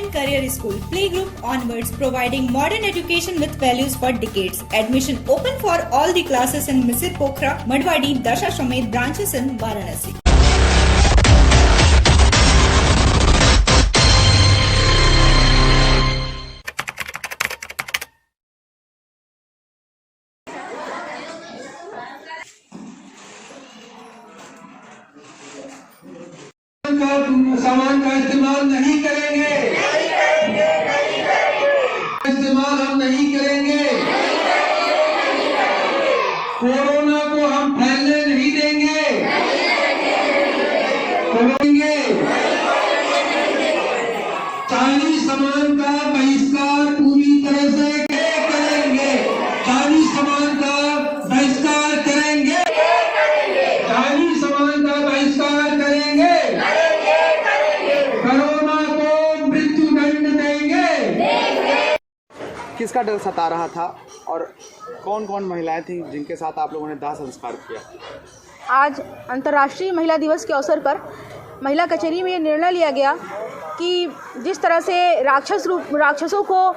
and Career School, Playgroup onwards, providing modern education with values for decades. Admission open for all the classes in Misir Pokhara, Madwadi, Dasashwamed branches in Varanasi. सामान का इस्तेमाल नहीं करेंगे, इस्तेमाल हम नहीं करेंगे, कोरोना को हम फैलने नहीं देंगे, चाइनीज सामान का बहिष्कार पूरी तरह से करेंगे, चाइनीज सामान का बहिष्कार करेंगे, चाइनीज सामान का बहिष्कार करेंगे, कोरोना को मृत्युदंड देंगे। किसका डर सता रहा था और कौन कौन महिलाएं थीं जिनके साथ आप लोगों ने दाह संस्कार किया? आज अंतर्राष्ट्रीय महिला दिवस के अवसर पर महिला कचहरी में ये निर्णय लिया गया कि जिस तरह से राक्षसों को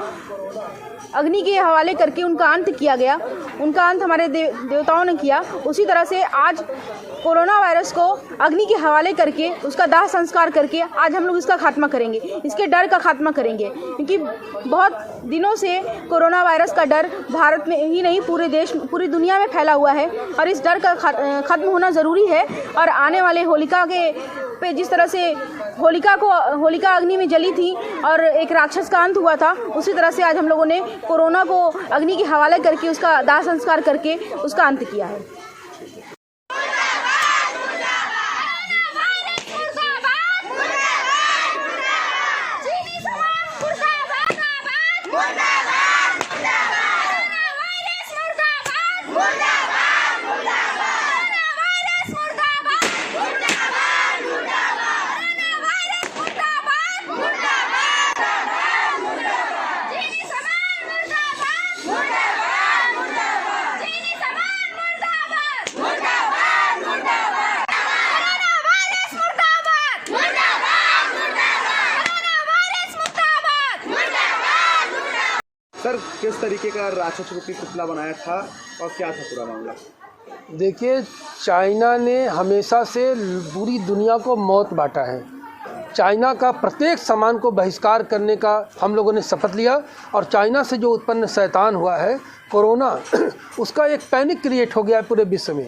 अग्नि के हवाले करके उनका अंत किया गया, उनका अंत हमारे देवताओं ने किया, उसी तरह से आज कोरोना वायरस को अग्नि के हवाले करके उसका दाह संस्कार करके आज हम लोग इसका खात्मा करेंगे, इसके डर का खात्मा करेंगे। क्योंकि बहुत दिनों से कोरोना वायरस का डर भारत में ही नहीं पूरी दुनिया में फैला हुआ है और इस डर का खत्म होना ज़रूरी है। और आने वाले होलिका के पे जिस तरह से होलिका अग्नि में जली थी और एक राक्षस का अंत हुआ था, उसी तरह से आज हम लोगों ने कोरोना को अग्नि के हवाले करके उसका दाह संस्कार करके उसका अंत किया है। सर, किस तरीके का राक्षस रूपी पुतला बनाया था और क्या था पूरा मामला? देखिए, चाइना ने हमेशा से पूरी दुनिया को मौत बांटा है। चाइना का प्रत्येक सामान को बहिष्कार करने का हम लोगों ने शपथ लिया और चाइना से जो उत्पन्न शैतान हुआ है कोरोना, उसका एक पैनिक क्रिएट हो गया है पूरे विश्व में।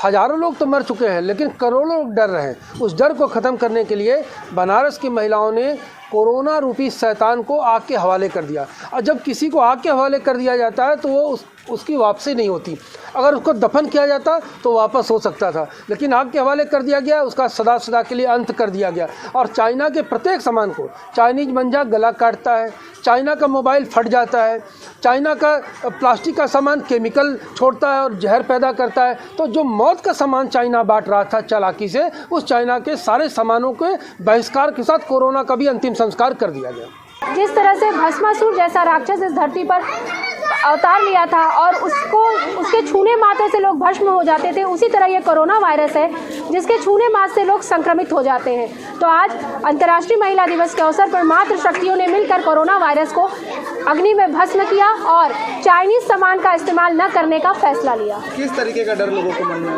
हज़ारों लोग तो मर चुके हैं लेकिन करोड़ों लोग डर रहे हैं। उस डर को ख़त्म करने के लिए बनारस की महिलाओं ने कोरोना रूपी शैतान को आग के हवाले कर दिया। और जब किसी को आग के हवाले कर दिया जाता है तो वो उसकी वापसी नहीं होती। अगर उसको दफन किया जाता तो वापस हो सकता था, लेकिन आग के हवाले कर दिया गया, उसका सदा के लिए अंत कर दिया गया। और चाइना के प्रत्येक सामान को, चाइनीज मंजा गला काटता है, चाइना का मोबाइल फट जाता है, चाइना का प्लास्टिक का सामान केमिकल छोड़ता है और जहर पैदा करता है। तो जो मौत का सामान चाइना बांट रहा था चालाकी से, उस चाइना के सारे सामानों के बहिष्कार के साथ कोरोना का भी अंतिम संस्कार कर दिया गया। जिस तरह से भस्मासुर जैसा राक्षस इस धरती पर अवतार लिया था और उसके छूने मात्र से लोग भस्म हो जाते थे, उसी तरह ये कोरोना वायरस है जिसके छूने मात्र से लोग संक्रमित हो जाते हैं। तो आज अंतर्राष्ट्रीय महिला दिवस के अवसर पर मातृ शक्तियों ने मिलकर कोरोना वायरस को अग्नि में भस्म किया और चाइनीज सामान का इस्तेमाल न करने का फैसला लिया। किस तरीके का डर लोगों के मन में?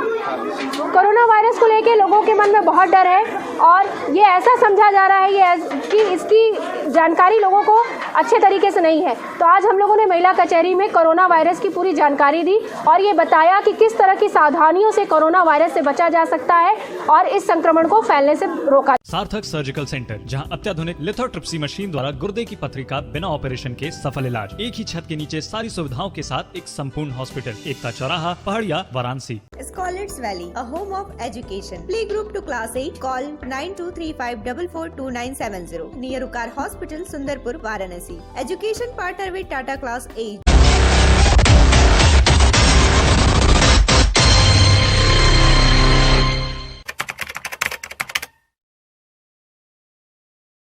कोरोना वायरस को लेकर लोगों के मन में बहुत डर है और ये ऐसा समझा जा रहा है कि इसकी जानकारी लोगों को अच्छे तरीके से नहीं है। तो आज हम लोगों ने महिला कचहरी में कोरोना वायरस की पूरी जानकारी दी और ये बताया कि किस तरह की सावधानियों से कोरोना वायरस से बचा जा सकता है और इस संक्रमण को फैलने से रोका। सार्थक सर्जिकल सेंटर, जहां अत्याधुनिक लिथोट्रिप्सी मशीन द्वारा गुर्दे की पथरी का बिना ऑपरेशन के सफल इलाज। एक ही छत के नीचे सारी सुविधाओं के साथ एक संपूर्ण हॉस्पिटल, एकता चौराहा, पहाड़िया, Varanasi. Scholars Valley, a home of education. Playgroup to class 8. Call 9235442970. Near Ukar Hospital, Sundarpur, Varanasi. Education partner with Tata Class 8.